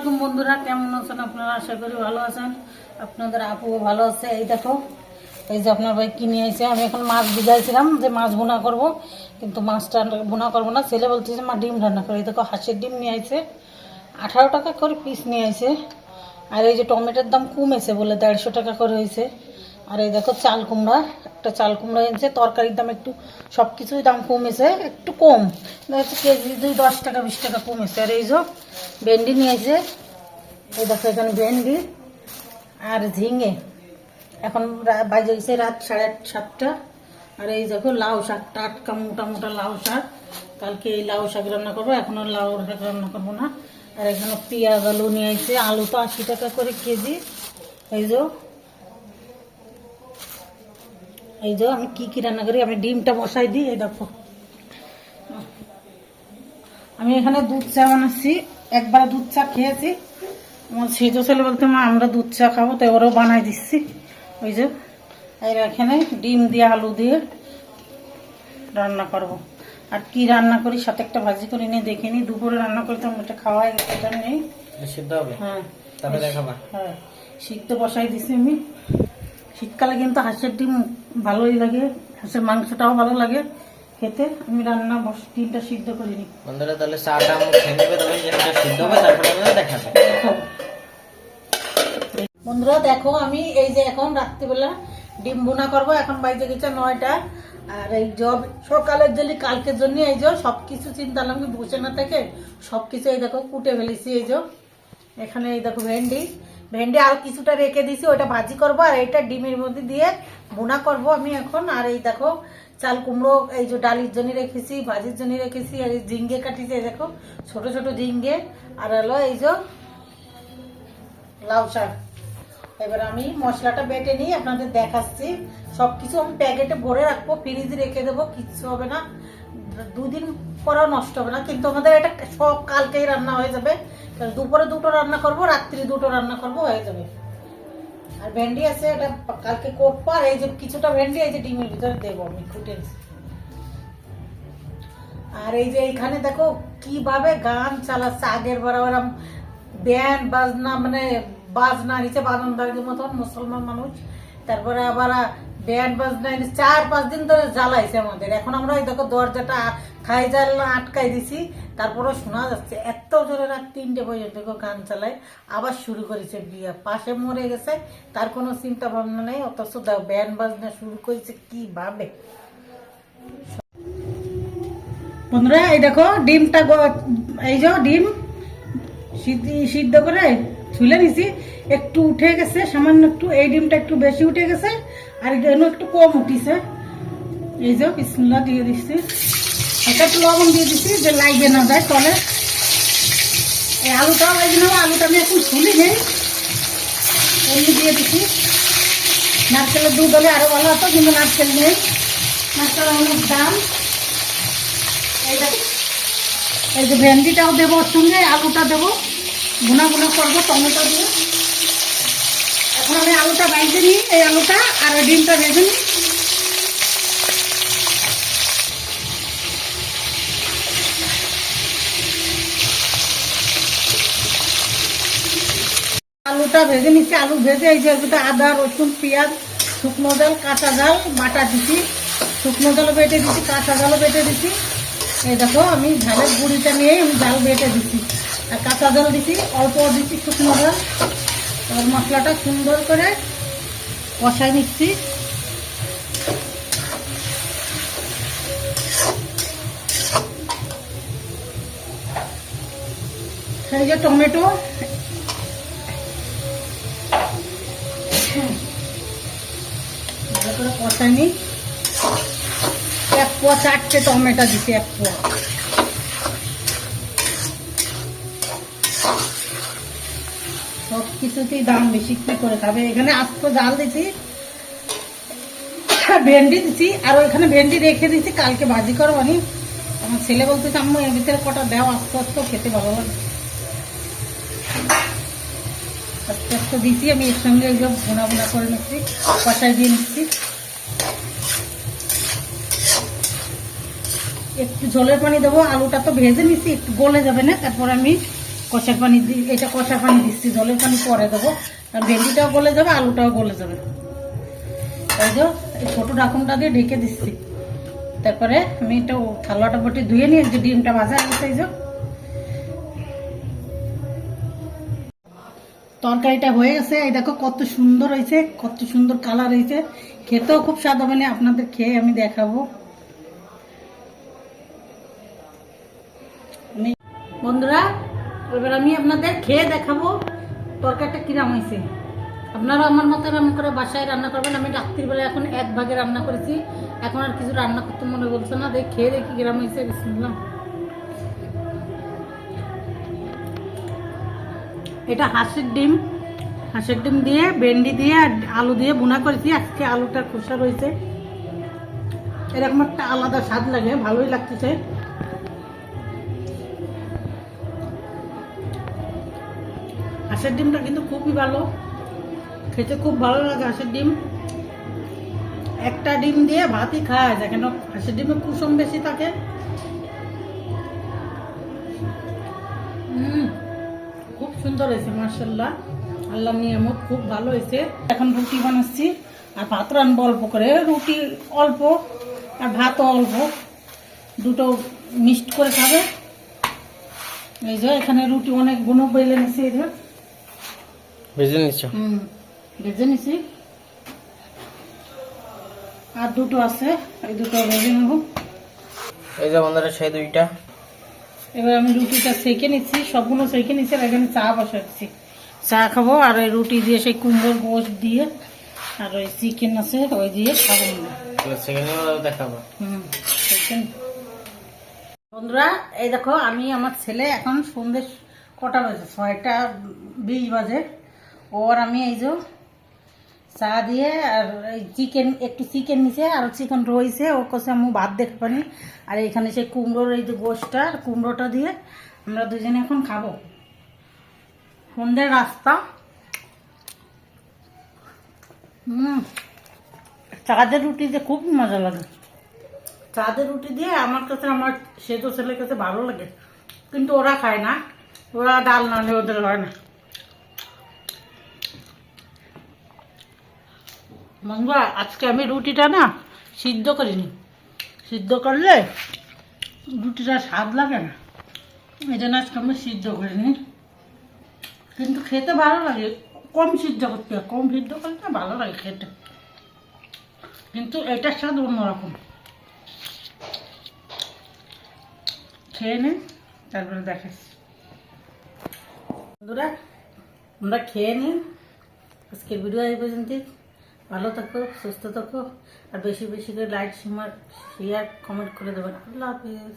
আলাইকুম বন্ধুরা, কেমন আছেন আপনারা? আশা করি ভালো আছেন। আপনাদের আপুও ভালো আছে। এই দেখো, এই যে আপনার ভাই কিনে আইছে। আমি এখন মাছ ভিজাইছিলাম যে মাছ ভুনা করব, কিন্তু মাছটা ভুনা করবো না। ছেলে বলতেছে মা ডিম রান্না করে। এই দেখো হাঁসের ডিম নিয়ে আইছে, 18 টাকা করে পিস নিয়ে আইছে। আর এই যে টমেটোর দাম কমেছে বলে 150 টাকা করে হয়েছে। আর এই দেখো চাল কুমড়া, একটা চাল কুমড়া এনেছে। তরকারির দাম একটু, সব কিছুই দাম কমেছে, একটু কম কেজি 10 টাকা 20 টাকা কমেছে। আর এই যে ভেন্ডি নিয়ে আসে, এই দেখো এখানে ভেন্ডি আর ঝিঙে। এখন বাজে গেছে রাত 7:30। আর এই দেখো লাউ শাক, টাটকা মোটা মোটা লাউ শাক। কালকে এই লাউ শাক রান্না করবো, এখন আর লাউ শাক রান্না করবো না। আর এখানে পেঁয়াজ আলু নিয়ে আসছে। আলু তো 80 টাকা করে কেজি। এই যে আমি কি রান্না করি, আমি ডিমটা বসাই দিই। এই দেখো আমি এখানে দুধ চা বানাচ্ছি। একবার দুধ চা খেয়েছি, আমার সেজ ছেলে বলতে মা আমরা দুধ চা খাবো, তো এবারও বানাই দিচ্ছি। ওই যে আর এখানে ডিম দিয়ে আলু দিয়ে রান্না করব। আর কি রান্না করি সাথে একটা ভাজি করে নিয়ে দেখে নিই। দুপুরে রান্না করতে এটা খাওয়াই এটা নেই, সিদ্ধ হবে। হ্যাঁ তারপরে দেখাবা। হ্যাঁ, সিদ্ধ বসাই দিছি আমি। শীতকালে কিন্তু হাঁসের ডিম ভালোই লাগে, হাঁসের মাংসটাও ভালো লাগে খেতে। আমি রান্না ডিমটা সিদ্ধ করিনি। বন্ধুরা তাহলে চাটা খেয়ে নেবে, তবে যেটা সিদ্ধ হবে তারপরে আমরা দেখাবো। বন্ধুরা দেখো, আমি এই যে এখন রাত্রিবেলা ডিম ভুনা করবো। এখন বাইরে গেছে 9টা। আর এই জব সকালের জন্য কালকের জন্য এই যে সবকিছু চিন্তা করলাম কি বসে না থেকে সবকিছু এই দেখো কুটে ফেলেছি। এই যে এখানে এই দেখো ভেন্ডি আর কিছুটা রেখে দিছি, ওইটা ভাজি করবো। আর এইটা ডিমের মধ্যে দিয়ে ভুনা করব আমি এখন। আর এই দেখো চাল কুমড়ো এই যে ডালির জন্য রেখেছি, ভাজির জন্য রেখেছি। আর এই ঝিঙ্গে কাটিছে, এই দেখো ছোট ছোট ঝিঙ্গে। আর হলো এই যে লাউ শাক। এবার আমি মশলাটা বেটে নিই, আপনাদের দেখাচ্ছি। সবকিছু আমি প্যাকেটে ভরে রাখবো, ফ্রিজে রেখে দেবো, কিচ্ছু হবে না, 2 দিন পরেও নষ্ট হবে না। কিন্তু আমাদের এটা সব কালকেই রান্না হয়ে যাবে। দুপুরে 2টো রান্না করব, রাত্রি 2টো রান্না করব, হয়ে যাবে। আর ভেন্ডি আছে, এটা কালকে করবো। আর এই যে কিছুটা ভেন্ডি এই যে ডিমের ভিতরে দেবো আমি ফুটে। আর এই যে এইখানে দেখো কিভাবে গান চালাচ্ছে। আগের বার ওরা ব্যান্ড বাজনা, মানে বাজনা নিচে বাজনদারির মতন মুসলমান মানুষ। তারপরে আবার ব্যান্ড বাজনা 4-5 দিন ধরে জ্বালাইছে আমাদের। এখন আমরা ওই দেখো দরজাটা খাই জাল আটকাই দিছি, তারপরে শোনা যাচ্ছে এত জোরে। রাত 3টে পর্যন্ত গান চালায়। আবার শুরু করেছে বিয়ে, পাশে মরে গেছে, তার কোনো চিন্তা ভাবনা নেই, অথচ ব্যান্ড বাজনা শুরু করেছে কিভাবে। বন্ধুরা এই দেখো ডিমটা, এই যে ডিম সিদ্ধ করে ছুলে নিছি, একটু উঠে গেছে সামান্য একটু। এই ডিমটা একটু বেশি উঠে গেছে, আর এখানে একটু কম উঠিছে। এই যে বিসমিল্লাহ দিয়ে দিচ্ছি, একটা একটু লবণ দিয়ে দিচ্ছি যে লাগবে না যায় তলে। এই আলুটাও লাগবে না, আলুটা আমি এখন ছুলি নেই, এমনি দিয়ে দিচ্ছি। নারকেলের দুধ হলে আরো ভালো হতো, কিন্তু নারকেল নেই, নারকেল অনেক দাম। এই যে ভেন্ডিটাও দেবো ওর সঙ্গে, আলুটা দেবো, ভুনা ভুনা করবো টমেটো দিয়ে। এখন আমি আলুটা বাইতে নিই, এই আলুটা আর ওই ডিমটা ভেজে নিই। আলুটা ভেজে নিচ্ছি। আলু ভেজে এই যে আদা রসুন পেঁয়াজ শুকনো জাল কাঁচা জাল বাটা দিচ্ছি, শুকনো জালও বেটে দিচ্ছি, কাঁচা জালও বেটে দিচ্ছি। এই দেখো আমি ঝালের গুঁড়িটা নিয়ে আমি জাল বেটে দিচ্ছি, আর কাঁচা জাল দিচ্ছি, অল্প দিচ্ছি শুকনো জাল। এবার মশলাটা সুন্দর করে কষাই নিচ্ছি। এই যে টমেটো, ভালো করে কষাই নিই। 1 পোয়া 4টে টমেটো দিচ্ছি, 1 পোয়া। সব কিছুতেই দাম বেশি, কি করে খাবে। এখানে আস্ত জাল দিচ্ছি, ভেন্ডি দিচ্ছি, আর ওইখানে ভেন্ডি রেখে দিচ্ছি কালকে ভাজি করবো। আমি আমার ছেলে বলতেছে আম্মু এর ভিতরে কটা দেও, আস্তে আস্তে খেতে ভালো লাগে। আস্তে আস্তে দিচ্ছি আমি, এর সঙ্গে এইসব ভুনা ভুনা করে নিচ্ছি, কষাই দিয়ে নিচ্ছি। একটু ঝোলের পানি দেবো, আলুটা তো ভেজে নিচ্ছি, একটু গলে যাবে না, তারপর আমি কষার পানি দিই, এটা কষার পানি দিচ্ছি, জলের পানি পরে দেবো। আর ভেন্ডিটাও গলে যাবে, আলুটাও গলে যাবে। এই যে এই ছোটো ঢাকুনটা দিয়ে ঢেকে দিচ্ছি। তারপরে আমি এটা থালাটা বটি ধুয়ে নিয়ে যে ডিমটা ভাজা গেছে, এই যে তরকারিটা হয়ে গেছে। এই দেখো কত সুন্দর হয়েছে, কত সুন্দর কালার হয়েছে, খেতেও খুব স্বাদ হবে। না আপনাদের খেয়ে আমি দেখাবো। বন্ধুরা, এবার আমি আপনাদের খেয়ে দেখাবো তরকারিটা কিরম হয়েছে। আপনারা আমার মতো রান্না করে বাসায় রান্না করবেন। আমি রাত্রিবেলা এখন 1 ভাগে রান্না করেছি, এখন আর কিছু রান্না করতে মনে বলছে না। খেয়ে দেখি কিরম হয়েছে। বিসমিল্লাহ। এটা হাঁসের ডিম দিয়ে ভেন্ডি দিয়ে আর আলু দিয়ে ভুনা করেছি। আজকে আলুটার খোসা রয়েছে, এরকম একটা আলাদা স্বাদ লাগে, ভালোই লাগতেছে। হাঁসের ডিমটা কিন্তু খুবই ভালো, খেতে খুব ভালো লাগে হাঁসের ডিম। একটা ডিম দিয়ে ভাতই খাওয়া যায়, কেন হাঁসের ডিমে কুসুম বেশি থাকে। খুব সুন্দর হয়েছে মাশাআল্লাহ, আল্লাহ নিয়ামত, খুব ভালো হয়েছে। এখন রুটি বানাচ্ছি আর ভাত রান্নবো অল্প করে। রুটি অল্প আর ভাতও অল্প, দুটো মিক্সড করে খাবে। এই যে এখানে রুটি অনেক গুলো বেলে নিচ্ছি, এই যে ভেজে নিচ্ছ? ভেজে নিছি, আর দুটো আছে, এই দুটো ভেজে নেব। এই যে বন্ধুরা সেই 2টা। এবার আমি রুটিটা সেঁকে নিচ্ছি, সবগুলো সেঁকে নিচ্ছি। আর এখানে চা বসাচ্ছি, চা খাবো। আর ওই রুটি দিয়ে সেই কুমড়োর গোশ দিয়ে আর ওই চিকেন আছে ওই দিয়ে খাবো। দেখাবো। চিকেন। বন্ধুরা, এই দেখো আমি আমার ছেলে এখন সন্ধ্যে কটা বাজে, 6:20 বাজে। ওর আমি এই যে চা দিয়ে আর এই একটু চিকেন নিছে আর চিকেন রয়েছে, ও কাছে আমি ভাত দেখতে পানি। আর এখানে সেই কুমড়োর এই যে গোশটা আর কুমড়োটা দিয়ে আমরা দুজনে এখন খাবো। সন্ধ্যের রাস্তা। চাঁদের রুটি দিয়ে খুব মজা লাগে। চাঁদের রুটি দিয়ে আমার কাছে, আমার সেজো ছেলের কাছে ভালো লাগে, কিন্তু ওরা খায় না, ওরা ডাল না হলে ওদের হয় না। বন্ধুরা, আজকে আমি রুটিটা না সিদ্ধ করিনি, সিদ্ধ করলে রুটিটা স্বাদ লাগে না, এটা না আজকে আমি সিদ্ধ করিনি। কিন্তু খেতে ভালো লাগে, কম সিদ্ধ করতে হয়, কম সিদ্ধ করতে ভালো লাগে খেতে, কিন্তু এটার স্বাদ অন্যরকম। খেয়ে নিন, তারপরে দেখাচ্ছি। বন্ধুরা, আমরা খেয়ে নিন। আজকের ভিডিও এই পর্যন্ত। ভালো থাকো, সুস্থ থাকো, আর বেশি বেশি করে লাইক, শেয়ার, কমেন্ট করে দেবেন। আল্লাহ হাফিজ।